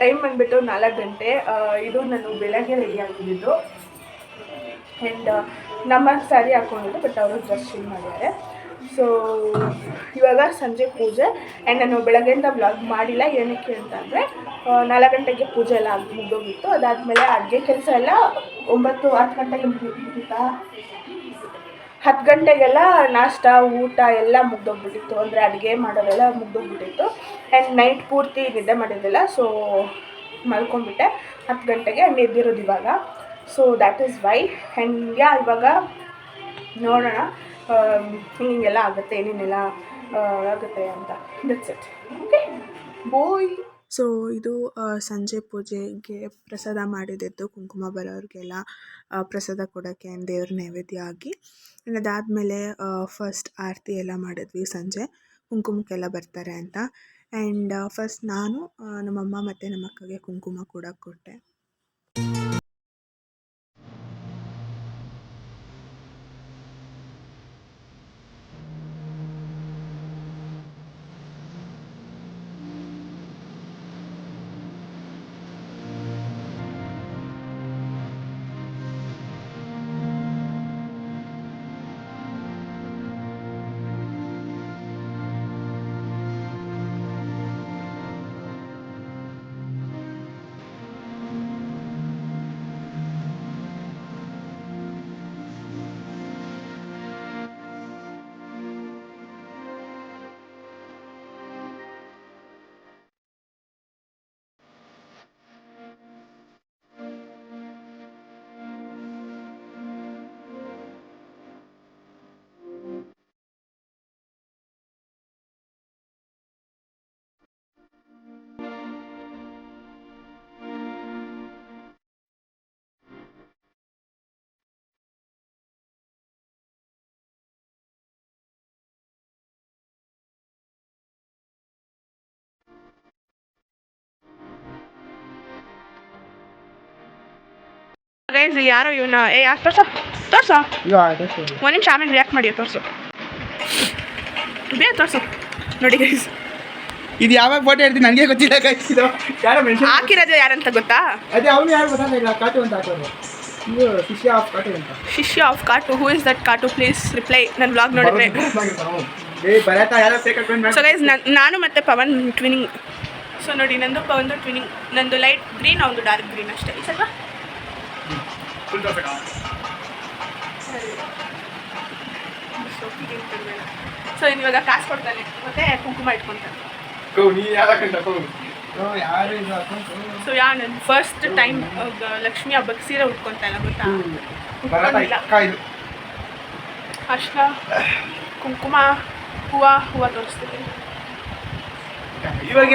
Time ಬಂದುಬಿಟ್ಟು 4 ಗಂಟೆ. ಇದು ನಾನು ಬೆಳಗ್ಗೆ ರೆಡಿ ಆಗಿದ್ದು ಆ್ಯಂಡ್ ನಮ್ಮ ಸ್ಯಾರಿ ಹಾಕ್ಕೊಂಡಿದ್ದು, ಬಟ್ ಅವರು ಡ್ರೆಸ್ ಚೇಂಜ್ ಮಾಡಿದ್ದಾರೆ. ಸೊ ಇವಾಗ ಸಂಜೆ ಪೂಜೆ ಆ್ಯಂಡ್ ನಾನು ಬೆಳಗ್ಗೆಯಿಂದ ವ್ಲಾಗ್ ಮಾಡಿಲ್ಲ. ಏನಕ್ಕೆ ಅಂತಂದರೆ 4 ಗಂಟೆಗೆ ಪೂಜೆ ಎಲ್ಲ ಮುಗಿದೋಗಿತ್ತು. ಅದಾದಮೇಲೆ ಅಡುಗೆ ಕೆಲಸ ಎಲ್ಲ 9-10 ಗಂಟೆಗೆ ಮುಗಿದಿತ್ತಾ, 10 ಗಂಟೆಗೆಲ್ಲ ನಾಷ್ಟ ಊಟ ಎಲ್ಲ ಮುಗ್ದೋಗ್ಬಿಟ್ಟಿತ್ತು. ಅಂದರೆ ಅಡುಗೆ ಮಾಡೋದೆಲ್ಲ ಮುಗ್ದೋಗ್ಬಿಟ್ಟಿತ್ತು ಆ್ಯಂಡ್ ನೈಟ್ ಪೂರ್ತಿ ನಿದ್ದೆ ಮಾಡಿದ್ದಿಲ್ಲ. ಸೊ ಮಲ್ಕೊಂಡ್ಬಿಟ್ಟೆ 10 ಗಂಟೆಗೆ ಎದ್ದಿರೋದು ಇವಾಗ. So that is why. And ಇವಾಗ ನೋಡೋಣ ಹಿಂಗೆಲ್ಲ ಆಗುತ್ತೆ, ಏನೇನೆಲ್ಲ ಆಗುತ್ತೆ ಅಂತ. That's it. Okay bye. So ಇದು ಸಂಜೆ ಪೂಜೆಗೆ ಪ್ರಸಾದ ಮಾಡಿದ್ದು, ಕುಂಕುಮ ಬರೋರಿಗೆಲ್ಲ ಪ್ರಸಾದ ಕೊಡೋಕ್ಕೆ ದೇವ್ರ ನೈವೇದ್ಯ ಆಗಿ. ಅದಾದಮೇಲೆ ಫಸ್ಟ್ ಆರತಿ ಎಲ್ಲ ಮಾಡಿದ್ವಿ ಸಂಜೆ, ಕುಂಕುಮಕ್ಕೆಲ್ಲ ಬರ್ತಾರೆ ಅಂತ. ಆ್ಯಂಡ್ ಫಸ್ಟ್ ನಾನು ನಮ್ಮಮ್ಮ ಮತ್ತು ನಮ್ಮ ಅಕ್ಕಗೆ ಕುಂಕುಮ ಕೂಡ ಕೊಟ್ಟೆ. ಗೈಸ್ ಯಾರೋ ಇವನ ಯಾಕೆ ತೋರ್ಸೋ ಒಂದು ನಿಮಿಷ, ಆಮೇಲೆ ರಿಯಾಕ್ಟ್ ಮಾಡಿ. ತೋರಿಸು ಬೇಗ ತೋರಿಸು. ನೋಡಿ ಗೈಸ್, ಇದು ಯಾವಾಗ ಫೋಟೋ ಹೇಳ್ತೀನಿ ನನಗೆ ಗೊತ್ತಿಲ್ಲ ಗೈಸ್. ಇದು ಯಾರೋ ಮೆನ್ಷನ್ ಹಾಕಿರೋದು ಯಾರಂತ ಗೊತ್ತಾ? ಅದೇ ಅವನು ಯಾರು ಗೊತ್ತಾಗಿಲ್ಲ. ಕಾಟು ಅಂತ ಹಾಕೋದು, ಇದು ಶಿಷ್ಯ ಆಫ್ ಕಾಟು ಅಂತ. ಶಿಷ್ಯ ಆಫ್ ಕಾಟು. ಹೂ ಇಸ್ ದಟ್ ಕಾಟು? Please reply. ನನ್ನ ವ್ಲಾಗ್ ನೋಡಿದ್ರೆ. ಸೊ ಗೈಸ್ ನಾನು ಮತ್ತು ಪವನ್ ಟ್ವಿನಿಂಗ್. ಸೊ ನೋಡಿ, ನಂದು ಪವನ್ದು ಟ್ವಿನಿಂಗ್. ನಂದು ಲೈಟ್ ಗ್ರೀನ್, ಅವನು ಡಾರ್ಕ್ ಗ್ರೀನ್ ಅಷ್ಟೇ. ಈ ಸ್ವಲ್ಪ ಸೊ ಇವಾಗ ಕಾಸು ಕೊಡ್ತಾನೆ ಮತ್ತೆ ಕುಂಕುಮ ಇಟ್ಕೊತಾನೆ. ಸೊ ನನ್ನ ಫಸ್ಟ್ ಟೈಮ್ ಲಕ್ಷ್ಮಿ ಹಬ್ಬಕ್ಕೆ ಸೀರೆ ಉಟ್ಕೊತಾ ಇಲ್ಲ, ಗೊತ್ತಾ? ಅಷ್ಟ ಕುಂಕುಮ ಹೂವು ತೋರಿಸ್ತೀನಿ ಇವಾಗ.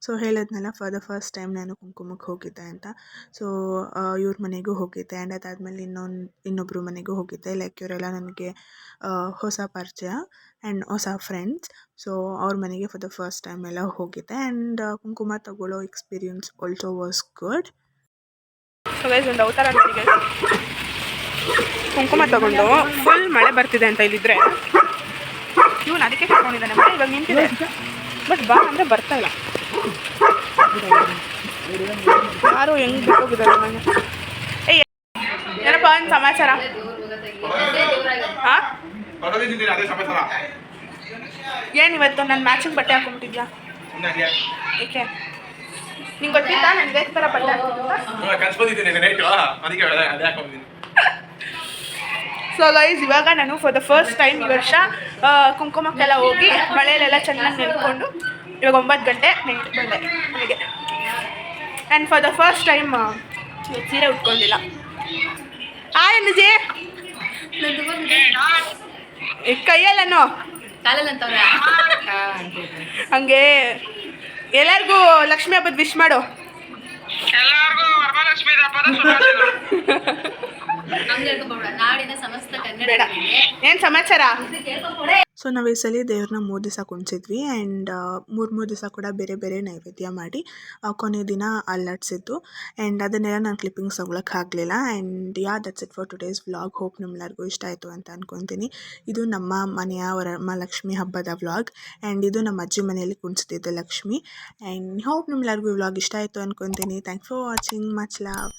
ಸೊ ಹೇಳಿದ್ನಲ್ಲ, ಫಾರ್ ದ ಫಸ್ಟ್ ಟೈಮ್ ನಾನು ಕುಂಕುಮಕ್ಕೆ ಹೋಗಿದ್ದೆ ಅಂತ. ಸೊ ಇವ್ರ ಮನೆಗೂ ಹೋಗಿದ್ದೆ ಆ್ಯಂಡ್ ಅದಾದಮೇಲೆ ಇನ್ನೊಬ್ಬರು ಮನೆಗೂ ಹೋಗಿದ್ದೆ. ಲೈಕ್ ಇವರೆಲ್ಲ ನನಗೆ ಹೊಸ ಪರಿಚಯ ಆ್ಯಂಡ್ ಹೊಸ ಫ್ರೆಂಡ್ಸ್. ಸೊ ಅವ್ರ ಮನೆಗೆ ಫಾರ್ ದ ಫಸ್ಟ್ ಟೈಮ್ ಎಲ್ಲ ಹೋಗಿದ್ದೆ ಆ್ಯಂಡ್ ಕುಂಕುಮ ತಗೊಳ್ಳೋ experience also was good. So guys ಒಂದು ಅವತಾರ ನನಗೆ ಕುಂಕುಮ ತಗೊಂಡು ಫುಲ್ ಮಳೆ ಬರ್ತಿದೆ ಅಂತ ಇಲ್ಲಿದ್ರೆ ಇವನು ಅದಕ್ಕೆ ಕರ್ಕೊಂಡಿದ್ದಾನೆ. ಮಳೆ ಇವಾಗ ನಿಂತಿದೆ, ಬಟ್ ಬಾ ಅಂದರೆ ಬರ್ತಾ ಇಲ್ಲ. ಯಾರು ಹೆಂಗೆ ಬಿಟ್ಟೋಗಿದ್ದಾರೆ ಮನೆ. ಏನಪ್ಪ ಒಂದು ಸಮಾಚಾರ? ಹಾಂ, ಏನು ಇವತ್ತು ನನ್ನ ಮ್ಯಾಚಿಂಗ್ ಬಟ್ಟೆ ಹಾಕೊಂಡ್ಬಿಟ್ಟಿದ್ಯಾ? ಏಕೆ ನಿಂಗೆ ಗೊತ್ತಿಲ್ಲ ನನಗೆ ಎಷ್ಟು ಥರ ಬಟ್ಟೆ ಹಾಕೊಂಡಿದ್ದೀನಿ? ಸೊ ಗೈಸ್ ಇವಾಗ ನಾನು ಫಾರ್ ದ ಫಸ್ಟ್ ಟೈಮ್ ಈ ವರ್ಷ ಕುಂಕುಮಕ್ಕೆಲ್ಲ ಹೋಗಿ ಮಳೆಯಲ್ಲೆಲ್ಲ ಚೆನ್ನಾಗಿ ನೆನ್ಕೊಂಡು ಇವಾಗ 9 ಗಂಟೆ ನೈಟ್ ಬಂದೆ ಮನೆಗೆ. And for the first time ಸೀರೆ ಉಟ್ಕೊಂಡಿಲ್ಲ. ಏನಜಿ ಕೈಯಲ್ಲನೋ ಹಂಗೆ ಎಲ್ಲರಿಗೂ ಲಕ್ಷ್ಮಿ ಹಬ್ಬದ ವಿಶ್ ಮಾಡು. ಏನು ಸಮಾಚಾರ? ಸೊ ನಾವು ಈ ಸಲ ದೇವ್ರನ್ನ 3 ದಿವಸ ಕುಣಿಸಿದ್ವಿ ಆ್ಯಂಡ್ 3 ದಿವಸ ಕೂಡ ಬೇರೆ ಬೇರೆ ನೈವೇದ್ಯ ಮಾಡಿ ಕೊನೆಯ ದಿನ ಅಲ್ಲಾಡಿಸಿದ್ದು ಆ್ಯಂಡ್ ಅದನ್ನೆಲ್ಲ ನಾನು ಕ್ಲಿಪ್ಪಿಂಗ್ಸ್ ತಗೊಳಕ್ಕೆ ಆಗಲಿಲ್ಲ and that's it for today's vlog. Hope ನಿಮ್ಮೆಲ್ಲರಿಗೂ ಇಷ್ಟ ಆಯಿತು ಅಂತ ಅಂದ್ಕೊತೀನಿ. ಇದು ನಮ್ಮ ಮನೆಯ ವರಮಹಾಲಕ್ಷ್ಮಿ ಹಬ್ಬದ ವ್ಲಾಗ್ ಆ್ಯಂಡ್ ಇದು ನಮ್ಮ ಅಜ್ಜಿ ಮನೆಯಲ್ಲಿ ಕುಣಿಸ್ತಿದ್ದೆ ಲಕ್ಷ್ಮಿ. ಆ್ಯಂಡ್ ಹೋಪ್ ನಿಮ್ಮೆಲ್ಲರಿಗೂ ವ್ಲಾಗ್ ಇಷ್ಟ ಆಯಿತು ಅಂದ್ಕೊತೀನಿ. Thanks for watching. Much love.